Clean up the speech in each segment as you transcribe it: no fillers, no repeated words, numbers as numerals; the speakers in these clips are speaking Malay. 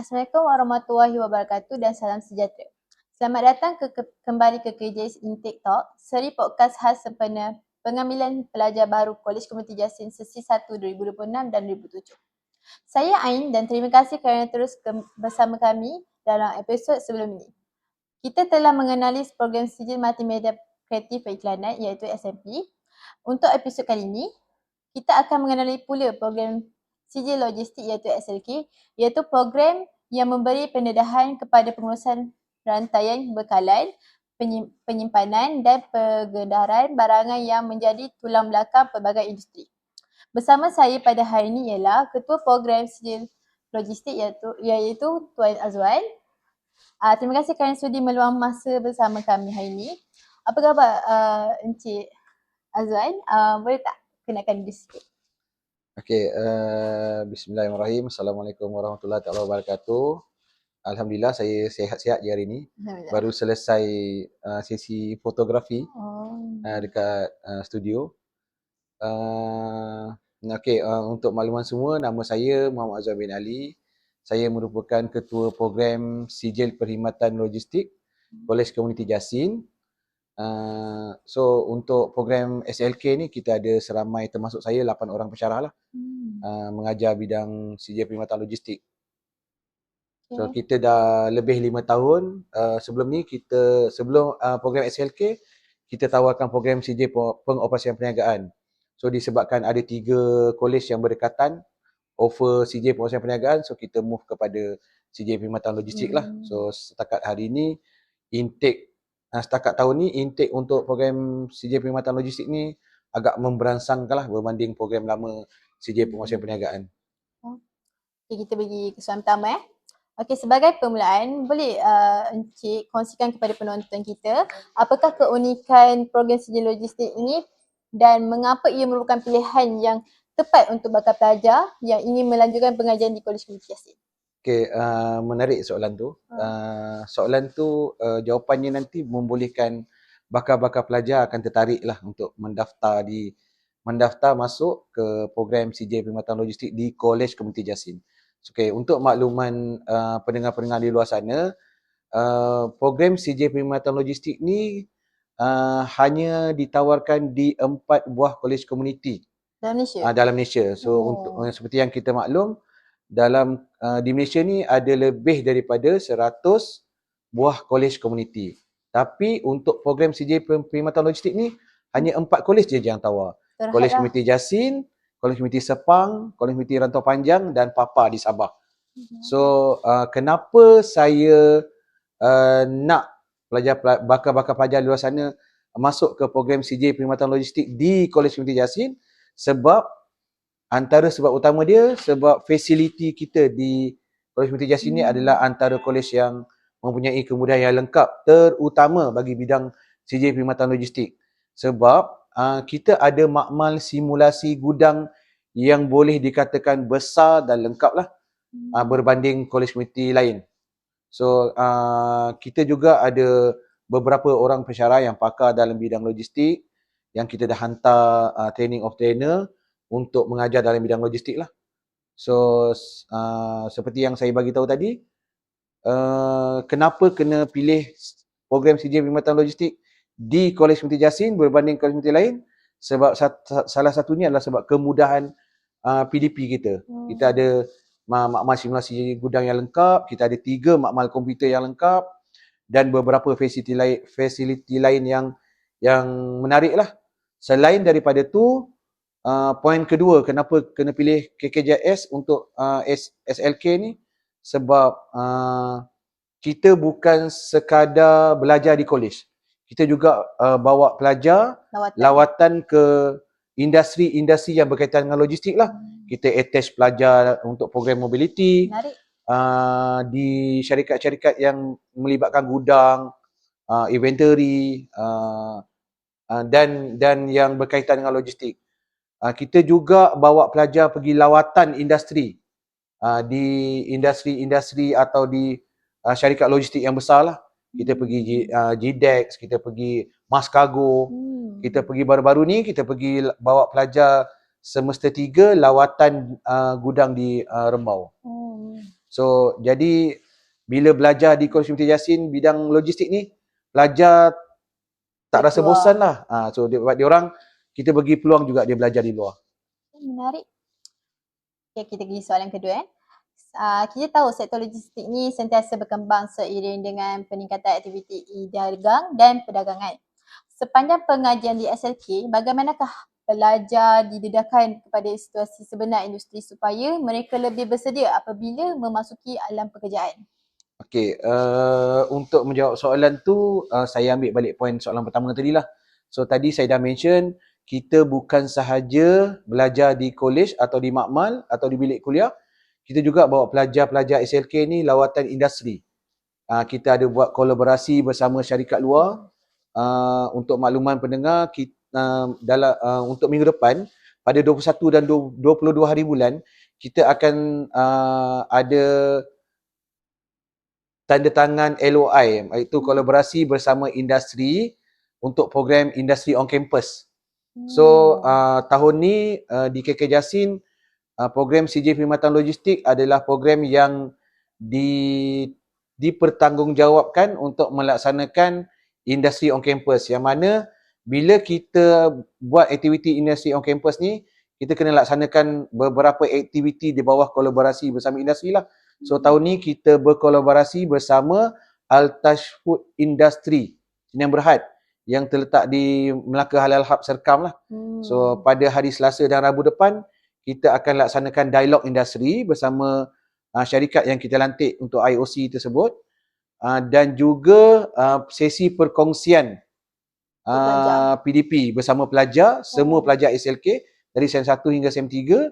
Assalamualaikum warahmatullahi wabarakatuh dan salam sejahtera. Selamat datang kembali ke KJS Intake Talk, seri podcast khas sempena pengambilan pelajar baru Kolej Komuniti Jasin sesi 1 2026 dan 2007. Saya Ain dan terima kasih kerana terus bersama kami dalam episod sebelum ini. Kita telah mengenali program Sijil Multimedia Kreatif Periklanan iaitu SMP. Untuk episod kali ini, kita akan mengenali pula program Sijil Logistik iaitu SLK, iaitu program yang memberi pendedahan kepada pengurusan rantaian bekalan, penyimpanan dan pengedaran barangan yang menjadi tulang belakang pelbagai industri. Bersama saya pada hari ini ialah Ketua Program Sijil Logistik iaitu Tuan Azwan. Terima kasih kerana sudi meluang masa bersama kami hari ini. Apa khabar Encik Azwan? Boleh tak kenalkan diri sikit? Okey, bismillahirrahmanirrahim. Assalamualaikum warahmatullahi wabarakatuh. Alhamdulillah saya sihat-sihat je hari ni. Baru selesai sesi fotografi dekat studio. Okey, untuk makluman semua, nama saya Muhammad Azwan bin Ali. Saya merupakan ketua program Sijil Perkhidmatan Logistik Kolej Komuniti Jasin. So untuk program SLK ni kita ada seramai, termasuk saya, 8 orang pensyarah lah. Mengajar bidang sijil perkhidmatan logistik. So kita dah lebih 5 tahun. Sebelum program SLK, kita tawarkan program sijil pengoperasian perniagaan. So disebabkan ada 3 kolej yang berdekatan offer sijil pengoperasian perniagaan, so kita move kepada sijil perkhidmatan logistik lah. So setakat hari ni setakat tahun ni intake untuk program sijil perkhidmatan logistik ni agak memberansangkan lah berbanding program lama sijil penguasaan perniagaan. Okay, kita bagi kesusahan pertama. Okey, sebagai permulaan, boleh Encik kongsikan kepada penonton kita apakah keunikan program sijil logistik ini dan mengapa ia merupakan pilihan yang tepat untuk bakal pelajar yang ingin melanjutkan pengajian di Kolej Komuniti Jasin? Okey, menarik soalan tu. Soalan tu jawapannya nanti membolehkan bakal-bakal pelajar akan tertarik lah untuk mendaftar masuk ke program sijil perkhidmatan logistik di Kolej Komuniti Jasin. Okey, untuk makluman pendengar-pendengar di luar sana, program sijil perkhidmatan logistik ni hanya ditawarkan di 4 buah kolej komuniti dalam Malaysia. So untuk seperti yang kita maklum, di Malaysia ni ada lebih daripada 100 buah kolej komuniti. Tapi untuk program sijil perkhidmatan logistik ni hanya 4 kolej je yang tawar. Kolej Komuniti Jasin, Kolej Komuniti Sepang, Kolej Komuniti Rantau Panjang dan PAPA di Sabah. So kenapa saya nak bakal pelajar di luar sana masuk ke program sijil perkhidmatan logistik di Kolej Komuniti Jasin? Sebab antara sebab utama dia, sebab fasiliti kita di Kolej Komuniti Jasin ni adalah antara kolej yang mempunyai kemudahan yang lengkap, terutama bagi bidang sijil perkhidmatan logistik. Sebab kita ada makmal simulasi gudang yang boleh dikatakan besar dan lengkap lah berbanding kolej komuniti lain. So kita juga ada beberapa orang pensyarah yang pakar dalam bidang logistik yang kita dah hantar training of trainer untuk mengajar dalam bidang logistik lah. So seperti yang saya bagi tahu tadi, kenapa kena pilih program sijil perkhidmatan logistik di Kolej Komuniti Jasin berbanding kolej komuniti lain? Sebab salah satunya adalah sebab kemudahan PDP kita. Kita ada makmal simulasi gudang yang lengkap, kita ada 3 makmal komputer yang lengkap dan beberapa fasiliti lain yang menarik lah. Selain daripada tu, poin kedua kenapa kena pilih KKJS untuk SLK ni, sebab kita bukan sekadar belajar di kolej. Kita juga bawa pelajar lawatan ke industri-industri yang berkaitan dengan logistik lah. Kita attach pelajar untuk program mobility di syarikat-syarikat yang melibatkan gudang, inventory dan yang berkaitan dengan logistik. Kita juga bawa pelajar pergi lawatan industri di industri-industri atau di syarikat logistik yang besar lah. Kita pergi GDEX, kita pergi Mas Cargo, kita pergi baru-baru ni, kita pergi bawa pelajar semester 3 lawatan gudang di Rembau. So jadi bila belajar di Kolej Peminta Jasin bidang logistik ni, pelajar tak rasa keluar. bosan lah. So dia orang, kita bagi peluang juga dia belajar di luar. Menarik. Okay, kita pergi soalan kedua. Kita tahu sektor logistik ni sentiasa berkembang seiring dengan peningkatan aktiviti dagang dan perdagangan. Sepanjang pengajian di SLK, bagaimanakah pelajar didedahkan kepada situasi sebenar industri supaya mereka lebih bersedia apabila memasuki alam pekerjaan? Okey, untuk menjawab soalan tu, saya ambil balik poin soalan pertama tadi lah. So tadi saya dah mention, kita bukan sahaja belajar di kolej atau di makmal atau di bilik kuliah, kita juga bawa pelajar-pelajar SLK ni lawatan industri. Kita ada buat kolaborasi bersama syarikat luar. Untuk makluman pendengar, untuk minggu depan, pada 21 dan 22 hari bulan, kita akan ada tanda tangan LOI, iaitu kolaborasi bersama industri untuk program Industri on Campus. So tahun ni di KK Jasin, program CJ Perkhidmatan Logistik adalah program yang dipertanggungjawabkan untuk melaksanakan Industri on Campus, yang mana bila kita buat aktiviti Industri on Campus ni, kita kena laksanakan beberapa aktiviti di bawah kolaborasi bersama industri lah. So tahun ni kita berkolaborasi bersama Altash Food Industry Sdn Bhd yang terletak di Melaka Halal Hub Serkam lah. So pada hari Selasa dan Rabu depan, kita akan laksanakan dialog industri bersama syarikat yang kita lantik untuk IOC tersebut, dan juga sesi perkongsian PDP bersama pelajar, semua pelajar SLK dari SEM 1 hingga SEM 3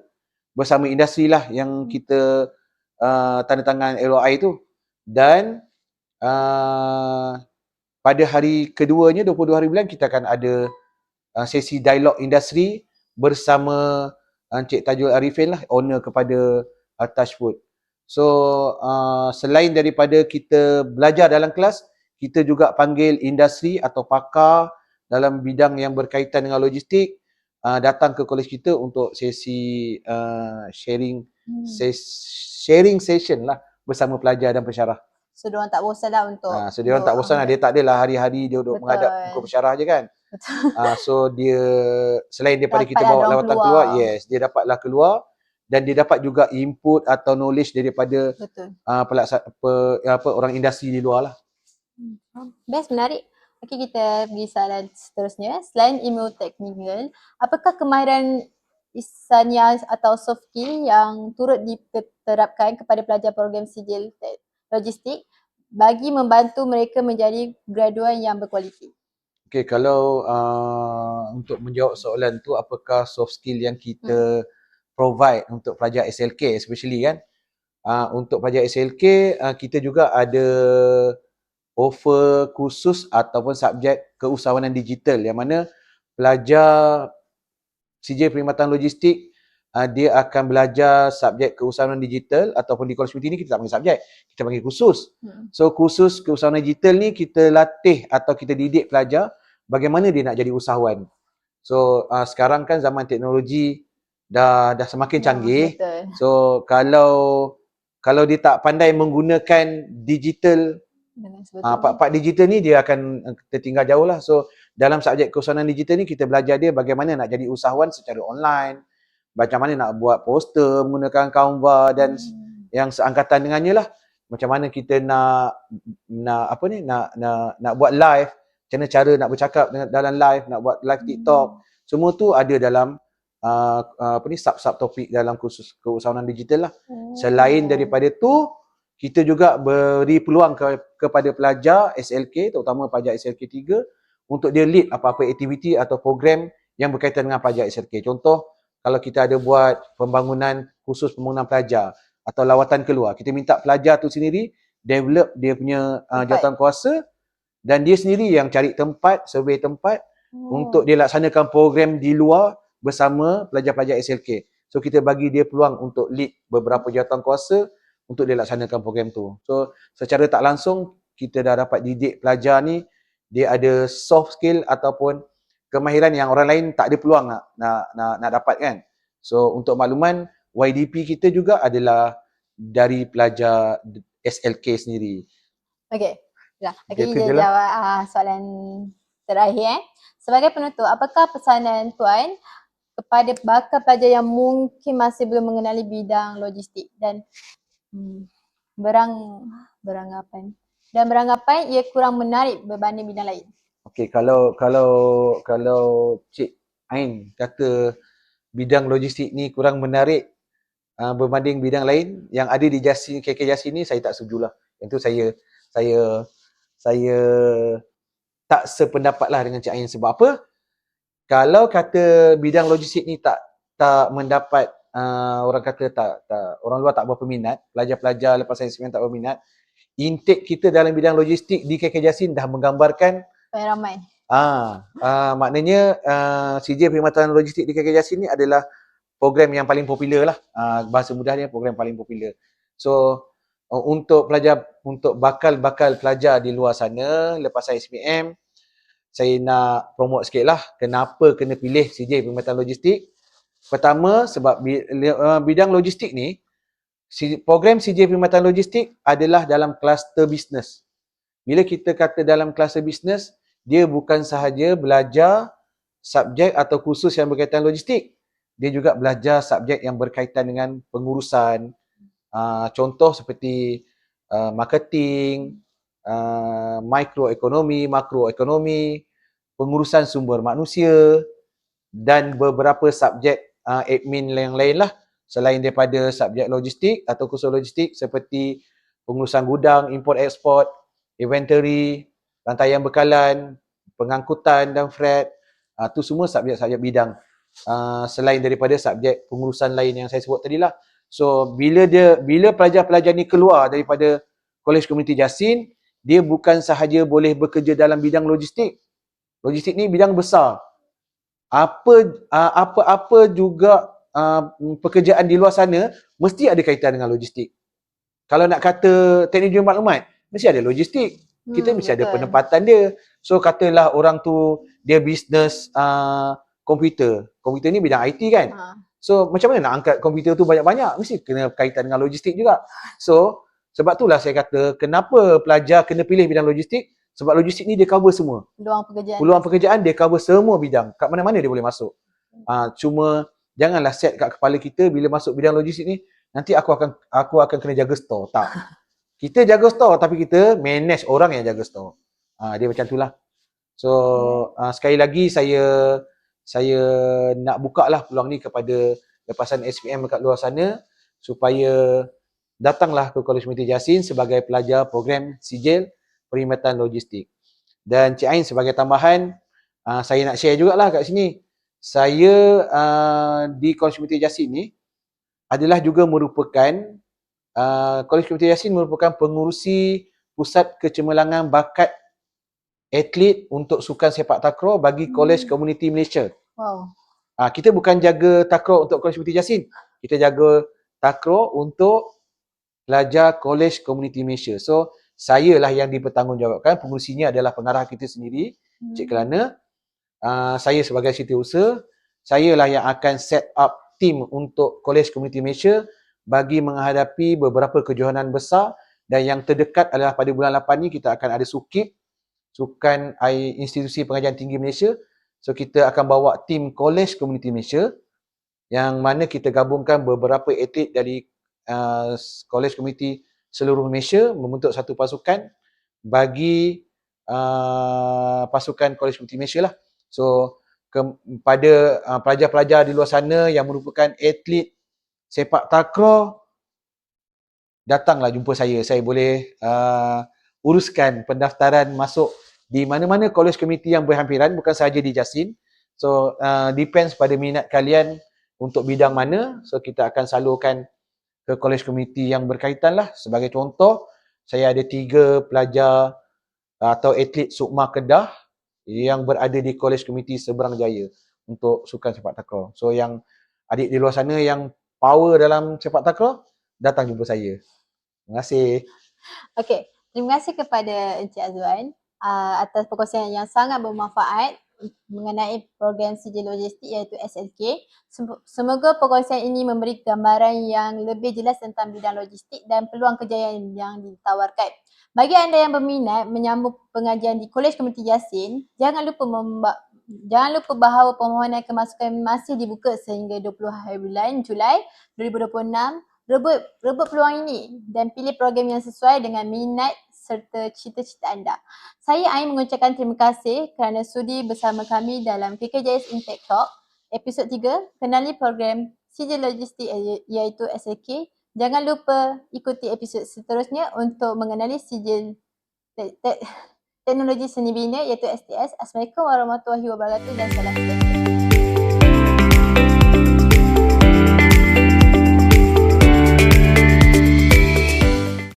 bersama industri lah yang kita tanda tangan LOI tu. Dan pada hari keduanya, 22 hari bulan, kita akan ada sesi dialog industri bersama Encik Tajul Arifin lah, owner kepada Touch Food. So selain daripada kita belajar dalam kelas, kita juga panggil industri atau pakar dalam bidang yang berkaitan dengan logistik datang ke kolej kita untuk sesi sharing session lah bersama pelajar dan pensyarah. So diorang tak bosan lah untuk so diorang tak bosan lah, dia tak adalah hari-hari dia duduk menghadap muka pensyarah je kan. So dia selain daripada kita bawa lawatan keluar, yes, dia dapatlah keluar dan dia dapat juga input atau knowledge daripada orang industri di luar lah. Best, menarik. Okey, kita pergi soalan seterusnya. Selain ilmu teknikal, apakah kemahiran insania atau soft skill yang turut diterapkan kepada pelajar program sijil logistik bagi membantu mereka menjadi graduan yang berkualiti? Okey, kalau untuk menjawab soalan tu, apakah soft skill yang kita provide untuk pelajar SLK especially kan, untuk pelajar SLK kita juga ada offer khusus ataupun subjek keusahawanan digital, yang mana pelajar CJ Perkhidmatan Logistik dia akan belajar subjek keusahawanan digital, ataupun di kolej ini kita tak panggil subjek, kita panggil khusus. So khusus keusahawanan digital ni kita latih atau kita didik pelajar bagaimana dia nak jadi usahawan. So sekarang kan zaman teknologi dah semakin canggih. Betul. So kalau dia tak pandai menggunakan digital, part digital ni, dia akan tertinggal jauh lah. So dalam subjek keusahawanan digital ni kita belajar dia bagaimana nak jadi usahawan secara online, macam mana nak buat poster menggunakan Canva dan yang seangkatan dengannya lah. Macam mana kita nak buat live, macam mana cara nak bercakap dalam live, nak buat live TikTok. Semua tu ada dalam sub topik dalam kursus keusahawanan digital lah. Selain daripada tu, kita juga beri peluang kepada pelajar SLK, terutama pelajar SLK 3, untuk dia lead apa-apa aktiviti atau program yang berkaitan dengan pelajar SLK. Contoh, kalau kita ada buat khusus pembangunan pelajar atau lawatan keluar, kita minta pelajar tu sendiri develop dia punya jawatan kuasa, dan dia sendiri yang cari tempat, survey tempat untuk dia laksanakan program di luar bersama pelajar-pelajar SLK. So kita bagi dia peluang untuk lead beberapa jawatan kuasa untuk dia laksanakan program tu. So secara tak langsung kita dah dapat didik pelajar ni, dia ada soft skill ataupun kemahiran yang orang lain tak ada peluang nak dapat kan. So untuk makluman, YDP kita juga adalah dari pelajar SLK sendiri. Okey. Okey, Gitu dia je lah. jawab soalan terakhir. Sebagai penutup, apakah pesanan Tuan kepada bakal pelajar yang mungkin masih belum mengenali bidang logistik dan beranggapan ia kurang menarik berbanding bidang lain? Okey, kalau Cik Ain kata bidang logistik ni kurang menarik berbanding bidang lain yang ada di Jasin, KK Jasin ni, saya tak setujulah. Yang tu saya tak sependapat lah dengan Cik Ain. Sebab apa? Kalau kata bidang logistik ni tak mendapat orang kata orang luar tak berapa minat, pelajar-pelajar lepas SPM tak berminat, intake kita dalam bidang logistik di KK Jasin dah menggambarkan ramai. Maknanya CJ Perkhidmatan Logistik di KK Jasin ni adalah program yang paling popular lah. Bahasa mudahnya program paling popular. So untuk bakal pelajar di luar sana lepas SPM, saya nak promote sikit lah kenapa kena pilih CJ Perkhidmatan Logistik. Pertama, sebab bidang logistik ni, program CJ Perkhidmatan Logistik adalah dalam kluster bisnes. Bila kita kata dalam kluster bisnes, dia bukan sahaja belajar subjek atau kursus yang berkaitan logistik. Dia juga belajar subjek yang berkaitan dengan pengurusan. Contoh seperti marketing, mikroekonomi, makroekonomi, pengurusan sumber manusia dan beberapa subjek admin yang lain lah selain daripada subjek logistik atau kursus logistik seperti pengurusan gudang, import export, inventory, rantaian bekalan, pengangkutan dan freight. Tu semua subjek-subjek bidang selain daripada subjek pengurusan lain yang saya sebut tadi lah. So bila pelajar-pelajar ni keluar daripada Kolej Komuniti Jasin, dia bukan sahaja boleh bekerja dalam bidang logistik. Logistik ni bidang besar. Apa juga pekerjaan di luar sana mesti ada kaitan dengan logistik. Kalau nak kata teknologi maklumat, mesti ada logistik. Kita mesti ada penempatan dia. So katalah orang tu dia bisnes komputer. Komputer ni bidang IT kan. So macam mana nak angkat komputer tu banyak-banyak? Mesti kena kaitan dengan logistik juga. So sebab itulah saya kata kenapa pelajar kena pilih bidang logistik. Sebab logistik ni dia cover semua. Peluang pekerjaan dia cover semua bidang. Kat mana-mana dia boleh masuk. Cuma janganlah set kat kepala kita bila masuk bidang logistik ni, nanti aku akan kena jaga store. Tak. Kita jaga store tapi kita manage orang yang jaga store. Dia macam itulah. So sekali lagi saya nak buka lah peluang ni kepada lepasan SPM dekat luar sana supaya datanglah ke Kolej Komuniti Jasin sebagai pelajar program sijil perkhidmatan logistik. Dan Cik Ain sebagai tambahan, saya nak share jugalah kat sini. Saya di Kolej Komuniti Jasin ni adalah juga merupakan Kolej Komuniti Jasin merupakan pengurusi pusat kecemerlangan bakat atlet untuk sukan sepak takraw bagi Kolej Komuniti Malaysia. Wow. Kita bukan jaga takraw untuk Kolej Komuniti Jasin. Kita jaga takraw untuk pelajar Kolej Komuniti Malaysia. So, saya lah yang dipertanggungjawabkan. Pengurusinya adalah pengarah kita sendiri, Cik Kelana. Saya sebagai setiausaha, saya lah yang akan set up team untuk Kolej Komuniti Malaysia bagi menghadapi beberapa kejohanan besar dan yang terdekat adalah pada bulan 8 ni kita akan ada SUKIP, Sukan Institusi Pengajian Tinggi Malaysia. So kita akan bawa tim Kolej Komuniti Malaysia yang mana kita gabungkan beberapa atlet dari Kolej Komuniti seluruh Malaysia membentuk satu pasukan bagi pasukan Kolej Komuniti Malaysia lah. So kepada pelajar-pelajar di luar sana yang merupakan atlet sepak takraw, datanglah jumpa saya. Saya boleh uruskan pendaftaran masuk di mana-mana Kolej Komuniti yang berhampiran, bukan sahaja di Jasin. So depends pada minat kalian untuk bidang mana. So kita akan salurkan ke Kolej Komuniti yang berkaitan lah. Sebagai contoh, saya ada 3 pelajar atau atlet Sukma Kedah yang berada di Kolej Komuniti Seberang Jaya untuk sukan sepak takraw. So yang adik di luar sana yang power dalam sepak takraw, datang jumpa saya. Terima kasih. Okey, terima kasih kepada Encik Azwan atas perkongsian yang sangat bermanfaat. mengenai program sijil logistik iaitu SLK. Semoga perkongsian ini memberi gambaran yang lebih jelas tentang bidang logistik dan peluang kerjaya yang ditawarkan. Bagi anda yang berminat menyambung pengajian di Kolej Komuniti Jasin, jangan lupa bahawa permohonan kemasukan masih dibuka sehingga 20 hari bulan Julai 2026. Rebut peluang ini dan pilih program yang sesuai dengan minat serta cita-cita anda. Saya Ain mengucapkan terima kasih kerana sudi bersama kami dalam KKJS Intake Talk episod 3, kenali program sijil logistik iaitu SLK. Jangan lupa ikuti episod seterusnya untuk mengenali sijil teknologi seni bina iaitu STS. Assalamualaikum warahmatullahi wabarakatuh dan salam sejahtera.